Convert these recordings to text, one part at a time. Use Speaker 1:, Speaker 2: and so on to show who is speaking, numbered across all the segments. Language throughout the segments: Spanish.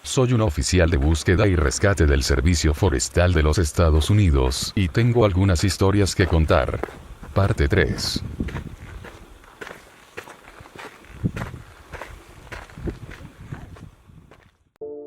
Speaker 1: Soy un oficial de búsqueda y rescate del Servicio Forestal de los Estados Unidos, y tengo algunas historias que contar. Parte 3.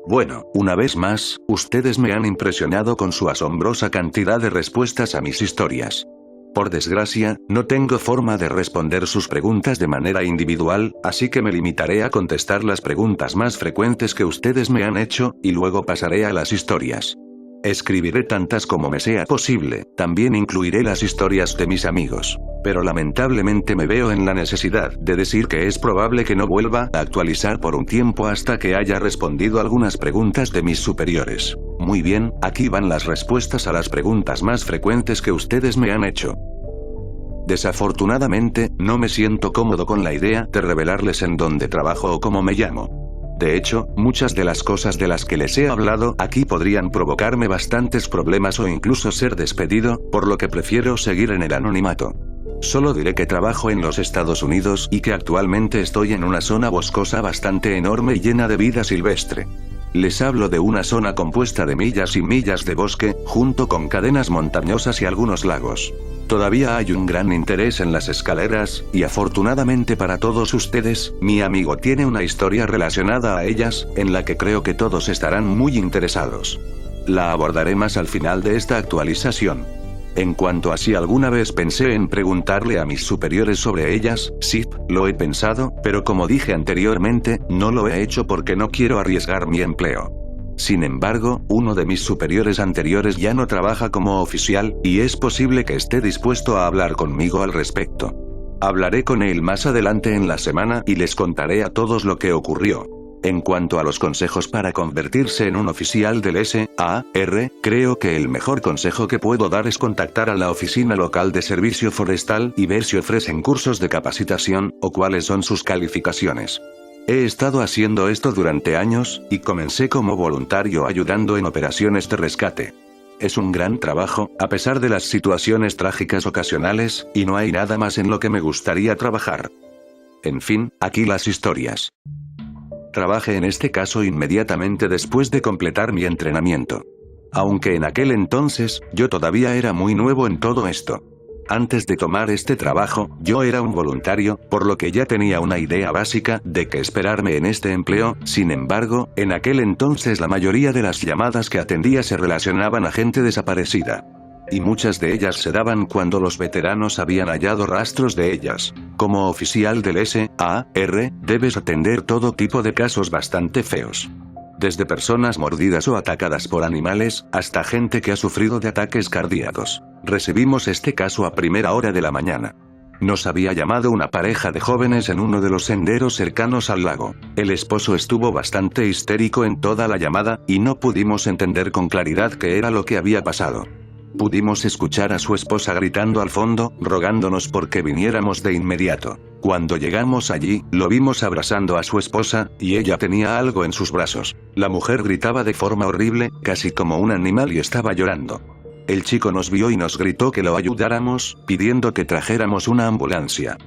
Speaker 2: Bueno, una vez más, ustedes me han impresionado con su asombrosa cantidad de respuestas a mis historias. Por desgracia, no tengo forma de responder sus preguntas de manera individual, así que me limitaré a contestar las preguntas más frecuentes que ustedes me han hecho, y luego pasaré a las historias. Escribiré tantas como me sea posible, también incluiré las historias de mis amigos. Pero lamentablemente me veo en la necesidad de decir que es probable que no vuelva a actualizar por un tiempo hasta que haya respondido algunas preguntas de mis superiores. Muy bien, aquí van las respuestas a las preguntas más frecuentes que ustedes me han hecho. Desafortunadamente, no me siento cómodo con la idea de revelarles en dónde trabajo o cómo me llamo. De hecho, muchas de las cosas de las que les he hablado aquí podrían provocarme bastantes problemas o incluso ser despedido, por lo que prefiero seguir en el anonimato. Solo diré que trabajo en los Estados Unidos y que actualmente estoy en una zona boscosa bastante enorme y llena de vida silvestre. Les hablo de una zona compuesta de millas y millas de bosque, junto con cadenas montañosas y algunos lagos. Todavía hay un gran interés en las escaleras, y afortunadamente para todos ustedes, mi amigo tiene una historia relacionada a ellas, en la que creo que todos estarán muy interesados. La abordaré más al final de esta actualización. En cuanto a si alguna vez pensé en preguntarle a mis superiores sobre ellas, sí, lo he pensado, pero como dije anteriormente, no lo he hecho porque no quiero arriesgar mi empleo. Sin embargo, uno de mis superiores anteriores ya no trabaja como oficial, y es posible que esté dispuesto a hablar conmigo al respecto. Hablaré con él más adelante en la semana y les contaré a todos lo que ocurrió. En cuanto a los consejos para convertirse en un oficial del SAR, creo que el mejor consejo que puedo dar es contactar a la oficina local de servicio forestal y ver si ofrecen cursos de capacitación, o cuáles son sus calificaciones. He estado haciendo esto durante años, y comencé como voluntario ayudando en operaciones de rescate. Es un gran trabajo, a pesar de las situaciones trágicas ocasionales, y no hay nada más en lo que me gustaría trabajar. En fin, aquí las historias. Trabajé en este caso inmediatamente después de completar mi entrenamiento. Aunque en aquel entonces, yo todavía era muy nuevo en todo esto. Antes de tomar este trabajo, yo era un voluntario, por lo que ya tenía una idea básica de qué esperarme en este empleo. Sin embargo, en aquel entonces la mayoría de las llamadas que atendía se relacionaban a gente desaparecida. Y muchas de ellas se daban cuando los veteranos habían hallado rastros de ellas. Como oficial del SAR, debes atender todo tipo de casos bastante feos. Desde personas mordidas o atacadas por animales, hasta gente que ha sufrido de ataques cardíacos. Recibimos este caso a primera hora de la mañana. Nos había llamado una pareja de jóvenes en uno de los senderos cercanos al lago. El esposo estuvo bastante histérico en toda la llamada, y no pudimos entender con claridad qué era lo que había pasado. Pudimos escuchar a su esposa gritando al fondo, rogándonos porque viniéramos de inmediato. Cuando llegamos allí, lo vimos abrazando a su esposa, y ella tenía algo en sus brazos. La mujer gritaba de forma horrible, casi como un animal, y estaba llorando. El chico nos vio y nos gritó que lo ayudáramos, pidiendo que trajéramos una ambulancia.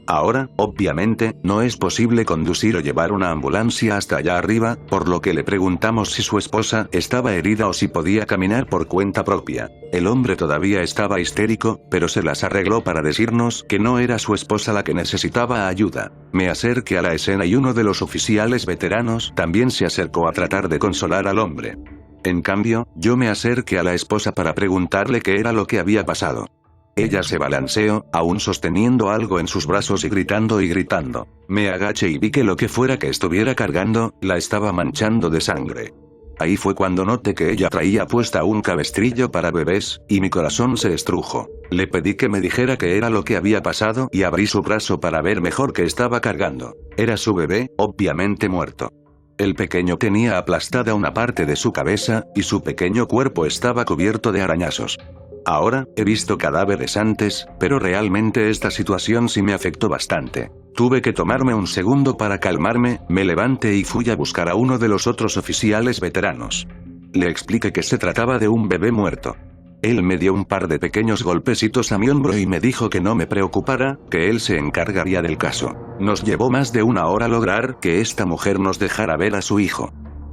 Speaker 2: Ahora, obviamente, no es posible conducir o llevar una ambulancia hasta allá arriba, por lo que le preguntamos si su esposa estaba herida o si podía caminar por cuenta propia. El hombre todavía estaba histérico, pero se las arregló para decirnos que no era su esposa la que necesitaba ayuda. Me acerqué a la escena y uno de los oficiales veteranos también se acercó a tratar de consolar al hombre. En cambio, yo me acerqué a la esposa para preguntarle qué era lo que había pasado. Ella se balanceó, aún sosteniendo algo en sus brazos y gritando y gritando. Me agaché y vi que lo que fuera que estuviera cargando, la estaba manchando de sangre. Ahí fue cuando noté que ella traía puesta un cabestrillo para bebés, y mi corazón se estrujó. Le pedí que me dijera qué era lo que había pasado y abrí su brazo para ver mejor qué estaba cargando. Era su bebé, obviamente muerto. El pequeño tenía aplastada una parte de su cabeza, y su pequeño cuerpo estaba cubierto de arañazos. Ahora, he visto cadáveres antes, pero realmente esta situación sí me afectó bastante. Tuve que tomarme un segundo para calmarme, me levanté y fui a buscar a uno de los otros oficiales veteranos. Le expliqué que se trataba de un bebé muerto. Él me dio un par de pequeños golpecitos a mi hombro y me dijo que no me preocupara, que él se encargaría del caso. Nos llevó más de una hora lograr que esta mujer nos dejara ver a su hijo.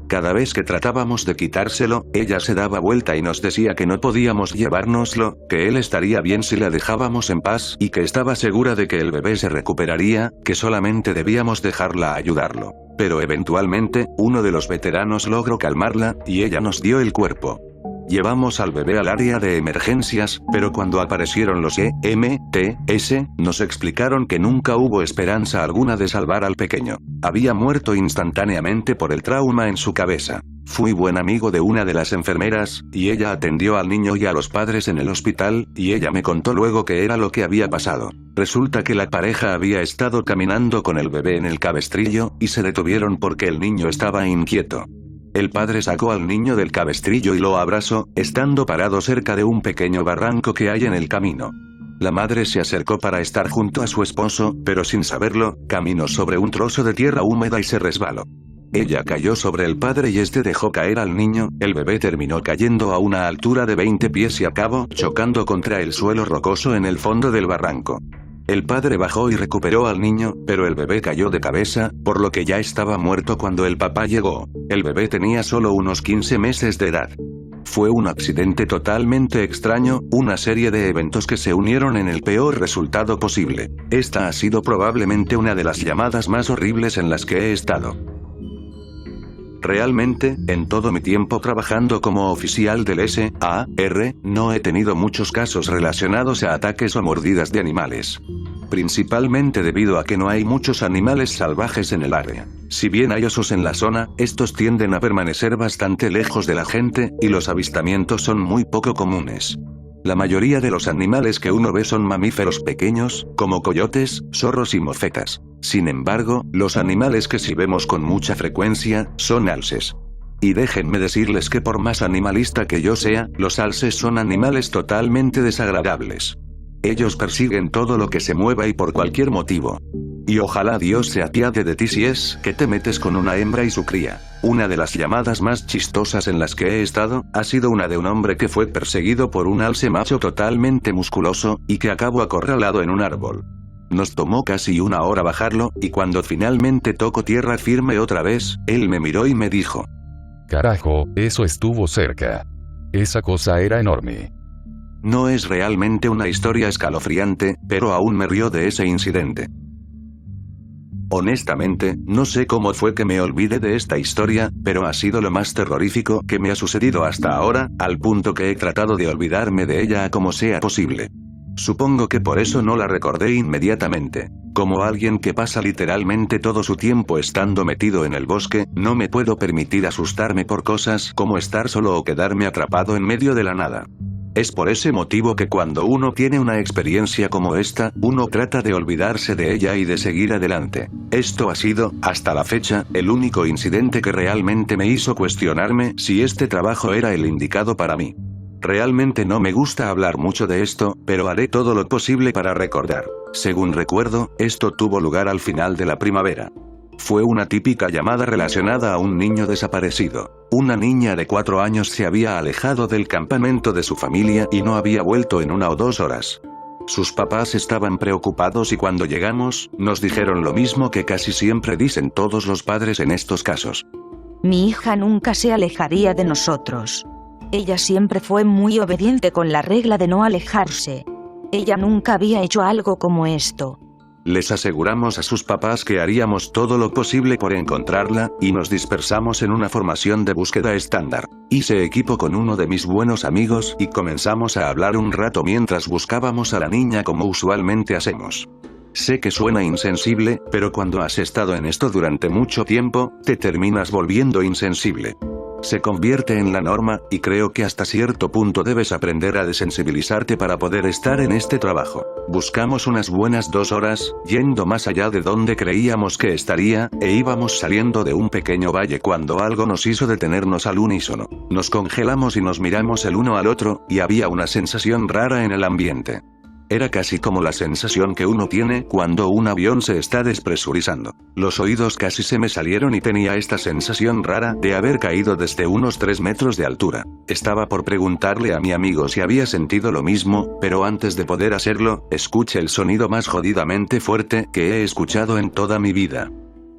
Speaker 2: Cada vez que tratábamos de quitárselo, ella se daba vuelta y nos decía que no podíamos llevárnoslo, que él estaría bien si la dejábamos en paz y que estaba segura de que el bebé se recuperaría, que solamente debíamos dejarla ayudarlo. Pero eventualmente, uno de los veteranos logró calmarla, y ella nos dio el cuerpo. Llevamos al bebé al área de emergencias, pero cuando aparecieron los EMTs, nos explicaron que nunca hubo esperanza alguna de salvar al pequeño. Había muerto instantáneamente por el trauma en su cabeza. Fui buen amigo de una de las enfermeras, y ella atendió al niño y a los padres en el hospital, y ella me contó luego qué era lo que había pasado. Resulta que la pareja había estado caminando con el bebé en el cabestrillo, y se detuvieron porque el niño estaba inquieto. El padre sacó al niño del cabestrillo y lo abrazó, estando parado cerca de un pequeño barranco que hay en el camino. La madre se acercó para estar junto a su esposo, pero sin saberlo, caminó sobre un trozo de tierra húmeda y se resbaló. Ella cayó sobre el padre y este dejó caer al niño, el bebé terminó cayendo a una altura de 20 pies y acabó chocando contra el suelo rocoso en el fondo del barranco. El padre bajó y recuperó al niño, pero el bebé cayó de cabeza, por lo que ya estaba muerto cuando el papá llegó. El bebé tenía solo unos 15 meses de edad. Fue un accidente totalmente extraño, una serie de eventos que se unieron en el peor resultado posible. Esta ha sido probablemente una de las llamadas más horribles en las que he estado. Realmente, en todo mi tiempo trabajando como oficial del SAR, no he tenido muchos casos relacionados a ataques o mordidas de animales. Principalmente debido a que no hay muchos animales salvajes en el área. Si bien hay osos en la zona, estos tienden a permanecer bastante lejos de la gente, y los avistamientos son muy poco comunes. La mayoría de los animales que uno ve son mamíferos pequeños, como coyotes, zorros y mofetas. Sin embargo, los animales que sí vemos con mucha frecuencia, son alces. Y déjenme decirles que por más animalista que yo sea, los alces son animales totalmente desagradables. Ellos persiguen todo lo que se mueva y por cualquier motivo. Y ojalá Dios se apiade de ti si es que te metes con una hembra y su cría. Una de las llamadas más chistosas en las que he estado, ha sido una de un hombre que fue perseguido por un alce macho totalmente musculoso, y que acabó acorralado en un árbol. Nos tomó casi una hora bajarlo, y cuando finalmente tocó tierra firme otra vez, él me miró y me dijo:
Speaker 1: Carajo, eso estuvo cerca. Esa cosa era enorme.
Speaker 2: No es realmente una historia escalofriante, pero aún me río de ese incidente. Honestamente, no sé cómo fue que me olvidé de esta historia, pero ha sido lo más terrorífico que me ha sucedido hasta ahora, al punto que he tratado de olvidarme de ella a como sea posible. Supongo que por eso no la recordé inmediatamente. Como alguien que pasa literalmente todo su tiempo estando metido en el bosque, no me puedo permitir asustarme por cosas como estar solo o quedarme atrapado en medio de la nada. Es por ese motivo que cuando uno tiene una experiencia como esta, uno trata de olvidarse de ella y de seguir adelante. Esto ha sido, hasta la fecha, el único incidente que realmente me hizo cuestionarme si este trabajo era el indicado para mí. Realmente no me gusta hablar mucho de esto, pero haré todo lo posible para recordar. Según recuerdo, esto tuvo lugar al final de la primavera. Fue una típica llamada relacionada a un niño desaparecido. Una niña de 4 años se había alejado del campamento de su familia y no había vuelto en 1 o 2 horas. Sus papás estaban preocupados y cuando llegamos, nos dijeron lo mismo que casi siempre dicen todos los padres en estos casos.
Speaker 3: Mi hija nunca se alejaría de nosotros. Ella siempre fue muy obediente con la regla de no alejarse. Ella nunca había hecho algo como esto.
Speaker 2: Les aseguramos a sus papás que haríamos todo lo posible por encontrarla, y nos dispersamos en una formación de búsqueda estándar. Hice equipo con uno de mis buenos amigos y comenzamos a hablar un rato mientras buscábamos a la niña como usualmente hacemos. Sé que suena insensible, pero cuando has estado en esto durante mucho tiempo, te terminas volviendo insensible. Se convierte en la norma, y creo que hasta cierto punto debes aprender a desensibilizarte para poder estar en este trabajo. Buscamos unas buenas 2 horas, yendo más allá de donde creíamos que estaría, e íbamos saliendo de un pequeño valle cuando algo nos hizo detenernos al unísono. Nos congelamos y nos miramos el uno al otro, y había una sensación rara en el ambiente. Era casi como la sensación que uno tiene cuando un avión se está despresurizando. Los oídos casi se me salieron y tenía esta sensación rara de haber caído desde unos 3 metros de altura. Estaba por preguntarle a mi amigo si había sentido lo mismo, pero antes de poder hacerlo, escuché el sonido más jodidamente fuerte que he escuchado en toda mi vida.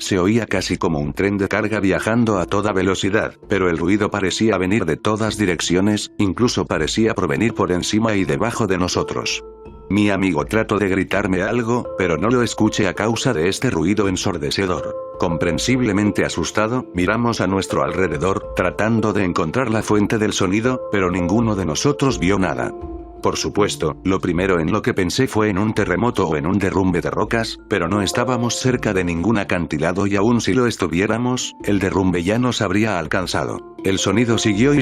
Speaker 2: Se oía casi como un tren de carga viajando a toda velocidad, pero el ruido parecía venir de todas direcciones, incluso parecía provenir por encima y debajo de nosotros. Mi amigo trató de gritarme algo, pero no lo escuché a causa de este ruido ensordecedor. Comprensiblemente asustado, miramos a nuestro alrededor, tratando de encontrar la fuente del sonido, pero ninguno de nosotros vio nada. Por supuesto, lo primero en lo que pensé fue en un terremoto o en un derrumbe de rocas, pero no estábamos cerca de ningún acantilado y aun si lo estuviéramos, el derrumbe ya nos habría alcanzado. El sonido siguió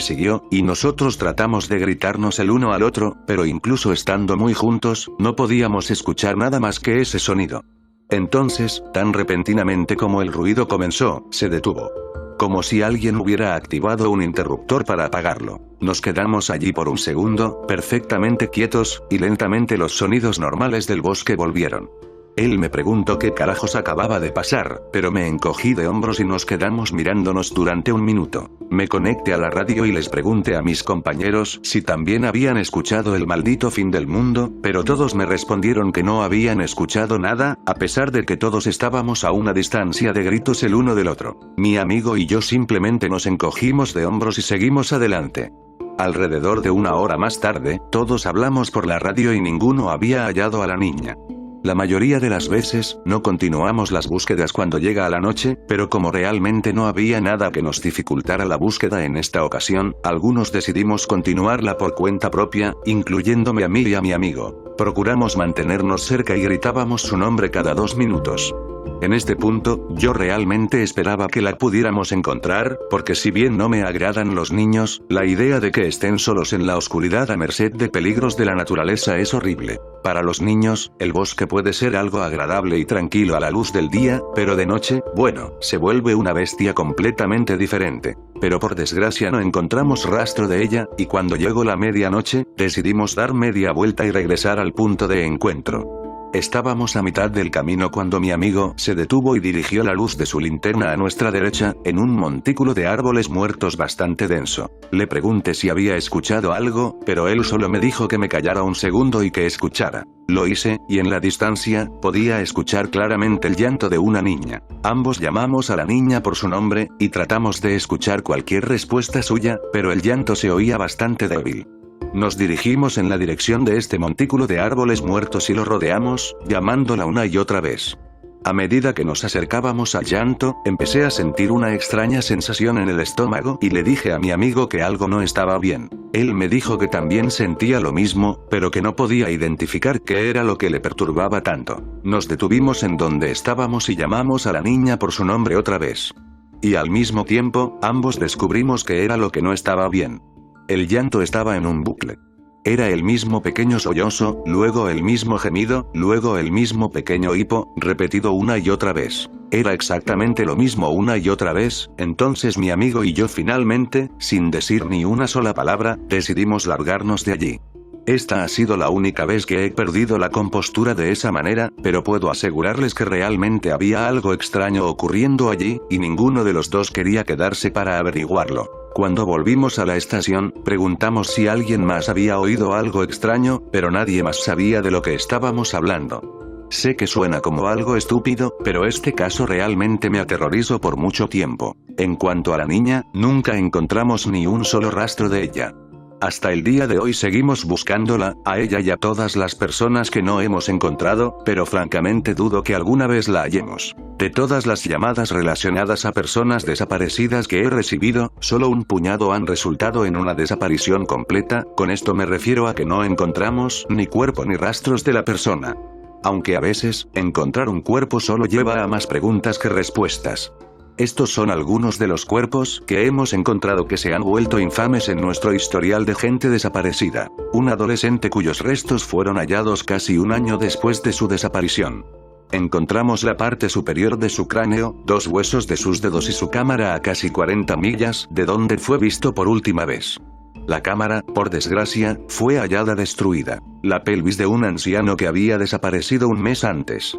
Speaker 2: y nosotros tratamos de gritarnos el uno al otro, pero incluso estando muy juntos, no podíamos escuchar nada más que ese sonido. Entonces, tan repentinamente como el ruido comenzó, se detuvo. Como si alguien hubiera activado un interruptor para apagarlo. Nos quedamos allí por un segundo, perfectamente quietos, y lentamente los sonidos normales del bosque volvieron. Él me preguntó qué carajos acababa de pasar, pero me encogí de hombros y nos quedamos mirándonos durante un minuto. Me conecté a la radio y les pregunté a mis compañeros si también habían escuchado el maldito fin del mundo, pero todos me respondieron que no habían escuchado nada, a pesar de que todos estábamos a una distancia de gritos el uno del otro. Mi amigo y yo simplemente nos encogimos de hombros y seguimos adelante. Alrededor de una hora más tarde, todos hablamos por la radio y ninguno había hallado a la niña. La mayoría de las veces, no continuamos las búsquedas cuando llega a la noche, pero como realmente no había nada que nos dificultara la búsqueda en esta ocasión, algunos decidimos continuarla por cuenta propia, incluyéndome a mí y a mi amigo. Procuramos mantenernos cerca y gritábamos su nombre cada 2 minutos. En este punto, yo realmente esperaba que la pudiéramos encontrar, porque si bien no me agradan los niños, la idea de que estén solos en la oscuridad a merced de peligros de la naturaleza es horrible. Para los niños, el bosque puede ser algo agradable y tranquilo a la luz del día, pero de noche, bueno, se vuelve una bestia completamente diferente. Pero por desgracia no encontramos rastro de ella, y cuando llegó la medianoche, decidimos dar media vuelta y regresar al punto de encuentro. Estábamos a mitad del camino cuando mi amigo se detuvo y dirigió la luz de su linterna a nuestra derecha, en un montículo de árboles muertos bastante denso. Le pregunté si había escuchado algo, pero él solo me dijo que me callara un segundo y que escuchara. Lo hice, y en la distancia, podía escuchar claramente el llanto de una niña. Ambos llamamos a la niña por su nombre, y tratamos de escuchar cualquier respuesta suya, pero el llanto se oía bastante débil. Nos dirigimos en la dirección de este montículo de árboles muertos y lo rodeamos, llamándola una y otra vez. A medida que nos acercábamos al llanto, empecé a sentir una extraña sensación en el estómago y le dije a mi amigo que algo no estaba bien. Él me dijo que también sentía lo mismo, pero que no podía identificar qué era lo que le perturbaba tanto. Nos detuvimos en donde estábamos y llamamos a la niña por su nombre otra vez. Y al mismo tiempo, ambos descubrimos que era lo que no estaba bien. El llanto estaba en un bucle. Era el mismo pequeño sollozo, luego el mismo gemido, luego el mismo pequeño hipo, repetido una y otra vez. Era exactamente lo mismo una y otra vez, entonces mi amigo y yo finalmente, sin decir ni una sola palabra, decidimos largarnos de allí. Esta ha sido la única vez que he perdido la compostura de esa manera, pero puedo asegurarles que realmente había algo extraño ocurriendo allí, y ninguno de los dos quería quedarse para averiguarlo. Cuando volvimos a la estación, preguntamos si alguien más había oído algo extraño, pero nadie más sabía de lo que estábamos hablando. Sé que suena como algo estúpido, pero este caso realmente me aterrorizó por mucho tiempo. En cuanto a la niña, nunca encontramos ni un solo rastro de ella. Hasta el día de hoy seguimos buscándola, a ella y a todas las personas que no hemos encontrado, pero francamente dudo que alguna vez la hallemos. De todas las llamadas relacionadas a personas desaparecidas que he recibido, solo un puñado han resultado en una desaparición completa, con esto me refiero a que no encontramos ni cuerpo ni rastros de la persona. Aunque a veces, encontrar un cuerpo solo lleva a más preguntas que respuestas. Estos son algunos de los cuerpos que hemos encontrado que se han vuelto infames en nuestro historial de gente desaparecida. Un adolescente cuyos restos fueron hallados casi un año después de su desaparición. Encontramos la parte superior de su cráneo, 2 huesos de sus dedos y su cámara a casi 40 millas de donde fue visto por última vez. La cámara, por desgracia, fue hallada destruida. La pelvis de un anciano que había desaparecido un mes antes.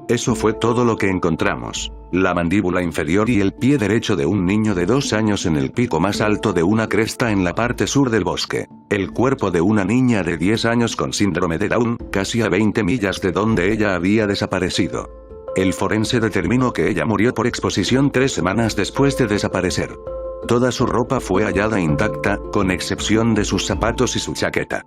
Speaker 2: Eso fue todo lo que encontramos. La mandíbula inferior y el pie derecho de un niño de 2 años en el pico más alto de una cresta en la parte sur del bosque. El cuerpo de una niña de 10 años con síndrome de Down, casi a 20 millas de donde ella había desaparecido. El forense determinó que ella murió por exposición 3 semanas después de desaparecer. Toda su ropa fue hallada intacta, con excepción de sus zapatos y su chaqueta.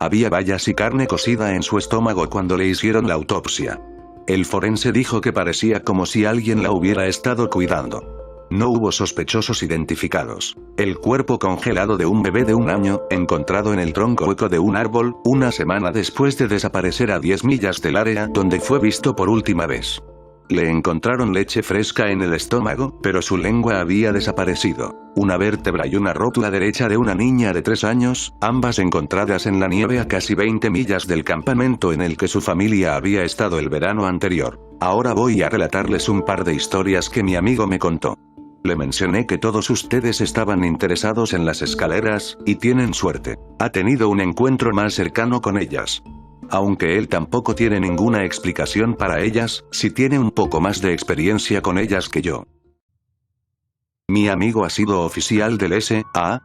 Speaker 2: Había bayas y carne cocida en su estómago cuando le hicieron la autopsia. El forense dijo que parecía como si alguien la hubiera estado cuidando. No hubo sospechosos identificados. El cuerpo congelado de un bebé de 1 año, encontrado en el tronco hueco de un árbol, una semana después de desaparecer a 10 millas del área donde fue visto por última vez. Le encontraron leche fresca en el estómago, pero su lengua había desaparecido. Una vértebra y una rótula derecha de una niña de 3 años, ambas encontradas en la nieve a casi 20 millas del campamento en el que su familia había estado el verano anterior. Ahora voy a relatarles un par de historias que mi amigo me contó. Le mencioné que todos ustedes estaban interesados en las escaleras, y tienen suerte. Ha tenido un encuentro más cercano con ellas. Aunque él tampoco tiene ninguna explicación para ellas, sí tiene un poco más de experiencia con ellas que yo. Mi amigo ha sido oficial del SAR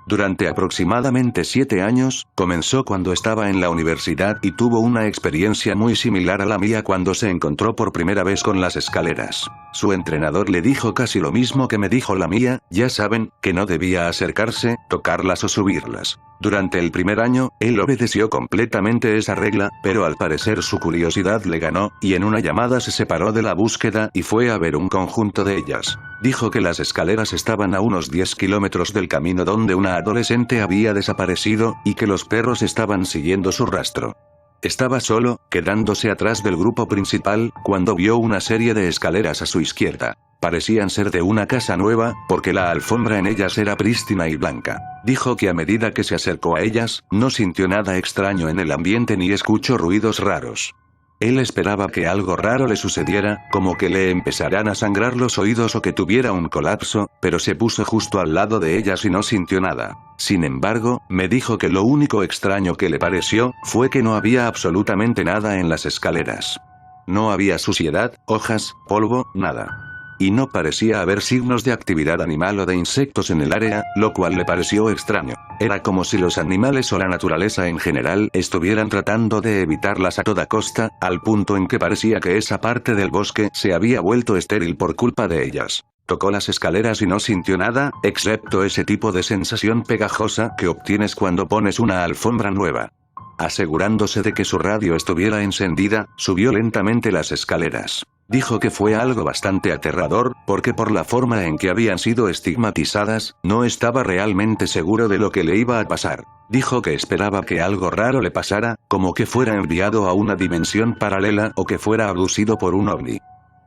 Speaker 2: durante aproximadamente 7 años, comenzó cuando estaba en la universidad y tuvo una experiencia muy similar a la mía cuando se encontró por primera vez con las escaleras. Su entrenador le dijo casi lo mismo que me dijo la mía, ya saben, que no debía acercarse, tocarlas o subirlas. Durante el primer año, él obedeció completamente esa regla, pero al parecer su curiosidad le ganó, y en una llamada se separó de la búsqueda y fue a ver un conjunto de ellas. Dijo que las escaleras estaban a unos 10 kilómetros del camino donde una adolescente había desaparecido, y que los perros estaban siguiendo su rastro. Estaba solo, quedándose atrás del grupo principal, cuando vio una serie de escaleras a su izquierda. Parecían ser de una casa nueva, porque la alfombra en ellas era prístina y blanca. Dijo que a medida que se acercó a ellas, no sintió nada extraño en el ambiente ni escuchó ruidos raros. Él esperaba que algo raro le sucediera, como que le empezaran a sangrar los oídos o que tuviera un colapso, pero se puso justo al lado de ellas y no sintió nada. Sin embargo, me dijo que lo único extraño que le pareció, fue que no había absolutamente nada en las escaleras. No había suciedad, hojas, polvo, nada. Y no parecía haber signos de actividad animal o de insectos en el área, lo cual le pareció extraño. Era como si los animales o la naturaleza en general estuvieran tratando de evitarlas a toda costa, al punto en que parecía que esa parte del bosque se había vuelto estéril por culpa de ellas. Tocó las escaleras y no sintió nada, excepto ese tipo de sensación pegajosa que obtienes cuando pones una alfombra nueva. Asegurándose de que su radio estuviera encendida, subió lentamente las escaleras. Dijo que fue algo bastante aterrador, porque por la forma en que habían sido estigmatizadas, no estaba realmente seguro de lo que le iba a pasar. Dijo que esperaba que algo raro le pasara, como que fuera enviado a una dimensión paralela o que fuera abducido por un ovni.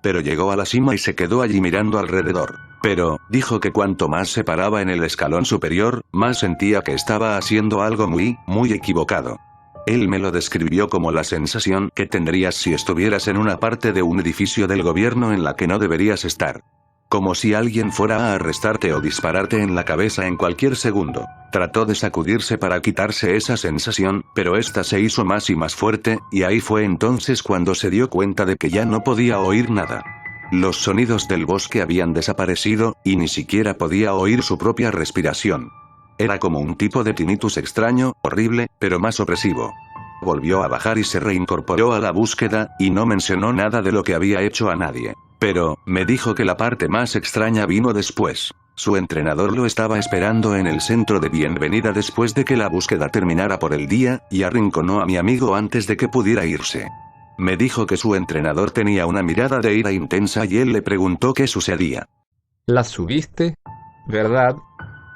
Speaker 2: Pero llegó a la cima y se quedó allí mirando alrededor. Pero, dijo que cuanto más se paraba en el escalón superior, más sentía que estaba haciendo algo muy equivocado. Él me lo describió como la sensación que tendrías si estuvieras en una parte de un edificio del gobierno en la que no deberías estar. Como si alguien fuera a arrestarte o dispararte en la cabeza en cualquier segundo. Trató de sacudirse para quitarse esa sensación, pero esta se hizo más y más fuerte, y ahí fue entonces cuando se dio cuenta de que ya no podía oír nada. Los sonidos del bosque habían desaparecido, y ni siquiera podía oír su propia respiración. Era como un tipo de tinnitus extraño, horrible, pero más opresivo. Volvió a bajar y se reincorporó a la búsqueda, y no mencionó nada de lo que había hecho a nadie. Pero, me dijo que la parte más extraña vino después. Su entrenador lo estaba esperando en el centro de bienvenida después de que la búsqueda terminara por el día, y arrinconó a mi amigo antes de que pudiera irse. Me dijo que su entrenador tenía una mirada de ira intensa y él le preguntó qué sucedía.
Speaker 4: ¿La subiste? ¿Verdad?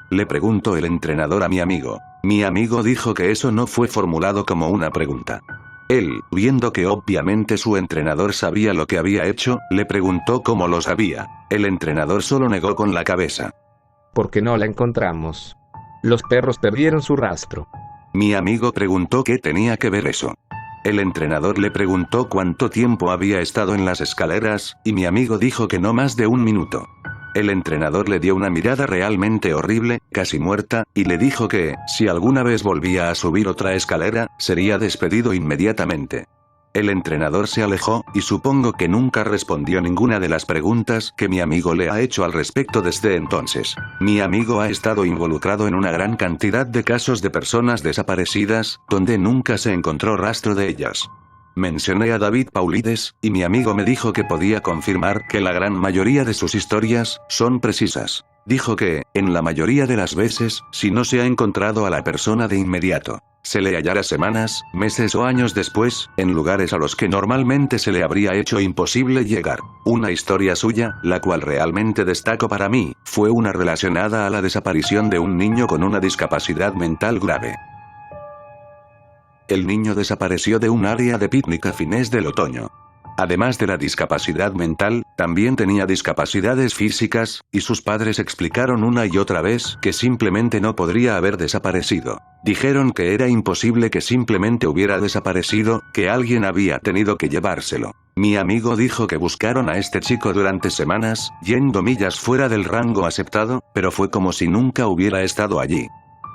Speaker 2: Le preguntó el entrenador a mi amigo. Mi amigo dijo que eso no fue formulado como una pregunta. Él, viendo que obviamente su entrenador sabía lo que había hecho, le preguntó cómo lo sabía. El entrenador solo negó con la cabeza.
Speaker 4: Porque no la encontramos. Los perros perdieron su rastro.
Speaker 2: Mi amigo preguntó qué tenía que ver eso. El entrenador le preguntó cuánto tiempo había estado en las escaleras, y mi amigo dijo que no más de 1 minuto. El entrenador le dio una mirada realmente horrible, casi muerta, y le dijo que, si alguna vez volvía a subir otra escalera, sería despedido inmediatamente. El entrenador se alejó, y supongo que nunca respondió ninguna de las preguntas que mi amigo le ha hecho al respecto desde entonces. Mi amigo ha estado involucrado en una gran cantidad de casos de personas desaparecidas, donde nunca se encontró rastro de ellas. Mencioné a David Paulides, y mi amigo me dijo que podía confirmar que la gran mayoría de sus historias son precisas. Dijo que, en la mayoría de las veces, si no se ha encontrado a la persona de inmediato, se le hallará semanas, meses o años después, en lugares a los que normalmente se le habría hecho imposible llegar. Una historia suya, la cual realmente destaco para mí, fue una relacionada a la desaparición de un niño con una discapacidad mental grave. El niño desapareció de un área de picnic a fines del otoño. Además de la discapacidad mental, también tenía discapacidades físicas, y sus padres explicaron una y otra vez que simplemente no podría haber desaparecido. Dijeron que era imposible que simplemente hubiera desaparecido, que alguien había tenido que llevárselo. Mi amigo dijo que buscaron a este chico durante semanas, yendo millas fuera del rango aceptado, pero fue como si nunca hubiera estado allí.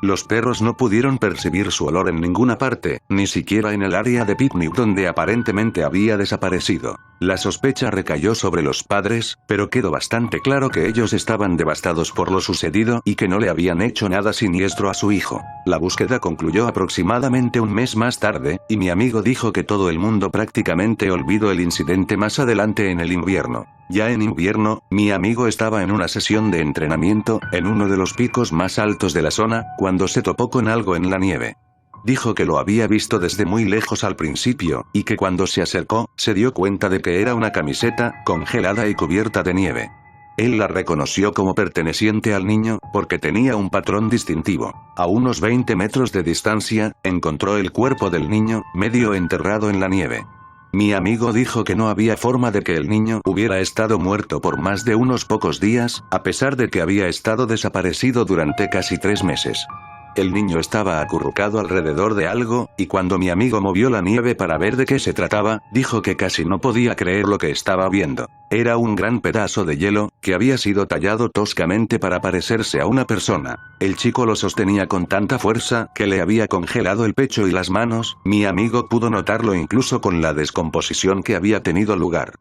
Speaker 2: Los perros no pudieron percibir su olor en ninguna parte, ni siquiera en el área de picnic donde aparentemente había desaparecido. La sospecha recayó sobre los padres, pero quedó bastante claro que ellos estaban devastados por lo sucedido y que no le habían hecho nada siniestro a su hijo. La búsqueda concluyó aproximadamente un mes más tarde, y mi amigo dijo que todo el mundo prácticamente olvidó el incidente más adelante en el invierno. Ya en invierno, mi amigo estaba en una sesión de entrenamiento, en uno de los picos más altos de la zona, cuando se topó con algo en la nieve. Dijo que lo había visto desde muy lejos al principio, y que cuando se acercó, se dio cuenta de que era una camiseta, congelada y cubierta de nieve. Él la reconoció como perteneciente al niño, porque tenía un patrón distintivo. A unos 20 metros de distancia, encontró el cuerpo del niño, medio enterrado en la nieve. Mi amigo dijo que no había forma de que el niño hubiera estado muerto por más de unos pocos días, a pesar de que había estado desaparecido durante casi 3 meses. El niño estaba acurrucado alrededor de algo, y cuando mi amigo movió la nieve para ver de qué se trataba, dijo que casi no podía creer lo que estaba viendo. Era un gran pedazo de hielo, que había sido tallado toscamente para parecerse a una persona. El chico lo sostenía con tanta fuerza, que le había congelado el pecho y las manos. Mi amigo pudo notarlo incluso con la descomposición que había tenido lugar.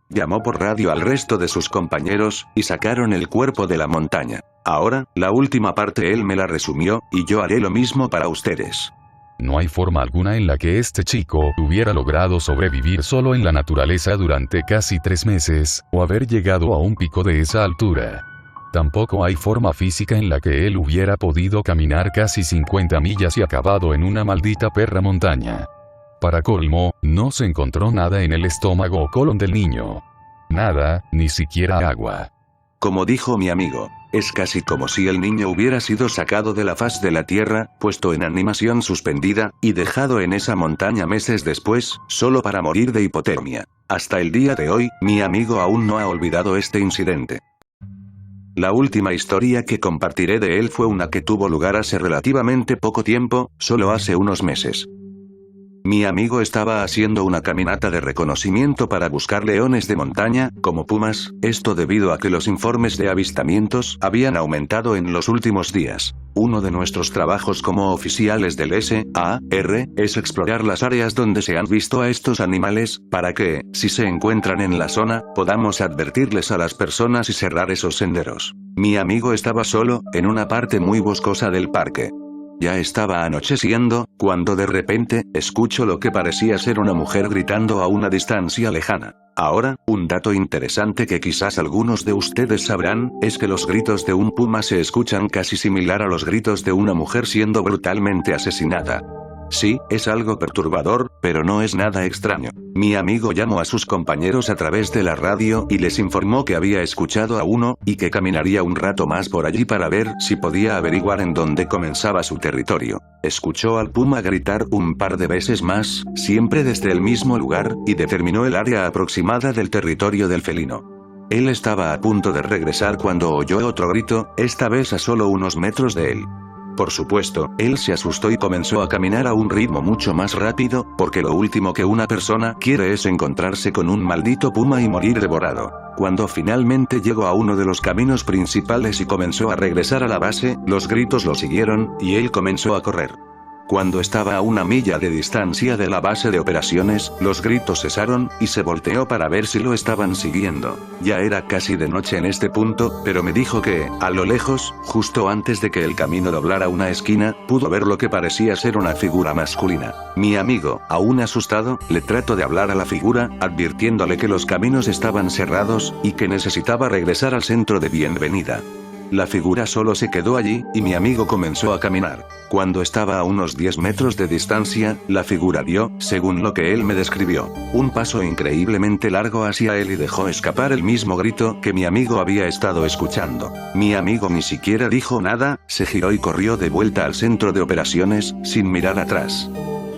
Speaker 2: Llamó por radio al resto de sus compañeros, y sacaron el cuerpo de la montaña. Ahora, la última parte él me la resumió, y yo haré lo mismo para ustedes.
Speaker 1: No hay forma alguna en la que este chico hubiera logrado sobrevivir solo en la naturaleza durante casi 3 meses, o haber llegado a un pico de esa altura. Tampoco hay forma física en la que él hubiera podido caminar casi 50 millas y acabado en una maldita perra montaña. Para colmo, no se encontró nada en el estómago o colon del niño. Nada, ni siquiera agua.
Speaker 2: Como dijo mi amigo, es casi como si el niño hubiera sido sacado de la faz de la tierra, puesto en animación suspendida, y dejado en esa montaña meses después, solo para morir de hipotermia. Hasta el día de hoy, mi amigo aún no ha olvidado este incidente. La última historia que compartiré de él fue una que tuvo lugar hace relativamente poco tiempo, solo hace unos meses. Mi amigo estaba haciendo una caminata de reconocimiento para buscar leones de montaña, como pumas, esto debido a que los informes de avistamientos habían aumentado en los últimos días. Uno de nuestros trabajos como oficiales del SAR es explorar las áreas donde se han visto a estos animales, para que, si se encuentran en la zona, podamos advertirles a las personas y cerrar esos senderos. Mi amigo estaba solo, en una parte muy boscosa del parque. Ya estaba anocheciendo, cuando de repente, escucho lo que parecía ser una mujer gritando a una distancia lejana. Ahora, un dato interesante que quizás algunos de ustedes sabrán, es que los gritos de un puma se escuchan casi similar a los gritos de una mujer siendo brutalmente asesinada. Sí, es algo perturbador, pero no es nada extraño. Mi amigo llamó a sus compañeros a través de la radio y les informó que había escuchado a uno, y que caminaría un rato más por allí para ver si podía averiguar en dónde comenzaba su territorio. Escuchó al puma gritar un par de veces más, siempre desde el mismo lugar, y determinó el área aproximada del territorio del felino. Él estaba a punto de regresar cuando oyó otro grito, esta vez a solo unos metros de él. Por supuesto, él se asustó y comenzó a caminar a un ritmo mucho más rápido, porque lo último que una persona quiere es encontrarse con un maldito puma y morir devorado. Cuando finalmente llegó a uno de los caminos principales y comenzó a regresar a la base, los gritos lo siguieron, y él comenzó a correr. Cuando estaba a 1 milla de distancia de la base de operaciones, los gritos cesaron, y se volteó para ver si lo estaban siguiendo. Ya era casi de noche en este punto, pero me dijo que, a lo lejos, justo antes de que el camino doblara una esquina, pudo ver lo que parecía ser una figura masculina. Mi amigo, aún asustado, le trató de hablar a la figura, advirtiéndole que los caminos estaban cerrados, y que necesitaba regresar al centro de bienvenida. La figura solo se quedó allí, y mi amigo comenzó a caminar. Cuando estaba a unos 10 metros de distancia, la figura dio, según lo que él me describió, un paso increíblemente largo hacia él y dejó escapar el mismo grito que mi amigo había estado escuchando. Mi amigo ni siquiera dijo nada, se giró y corrió de vuelta al centro de operaciones, sin mirar atrás.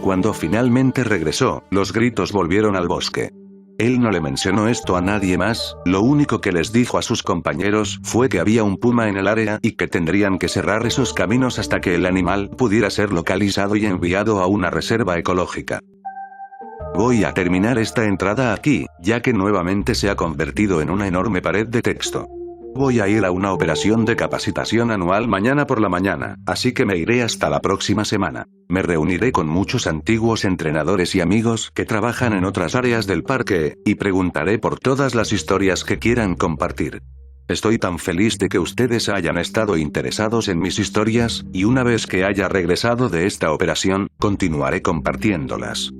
Speaker 2: Cuando finalmente regresó, los gritos volvieron al bosque. Él no le mencionó esto a nadie más, lo único que les dijo a sus compañeros fue que había un puma en el área y que tendrían que cerrar esos caminos hasta que el animal pudiera ser localizado y enviado a una reserva ecológica. Voy a terminar esta entrada aquí, ya que nuevamente se ha convertido en una enorme pared de texto. Voy a ir a una operación de capacitación anual mañana por la mañana, así que me iré hasta la próxima semana. Me reuniré con muchos antiguos entrenadores y amigos que trabajan en otras áreas del parque, y preguntaré por todas las historias que quieran compartir. Estoy tan feliz de que ustedes hayan estado interesados en mis historias, y una vez que haya regresado de esta operación, continuaré compartiéndolas.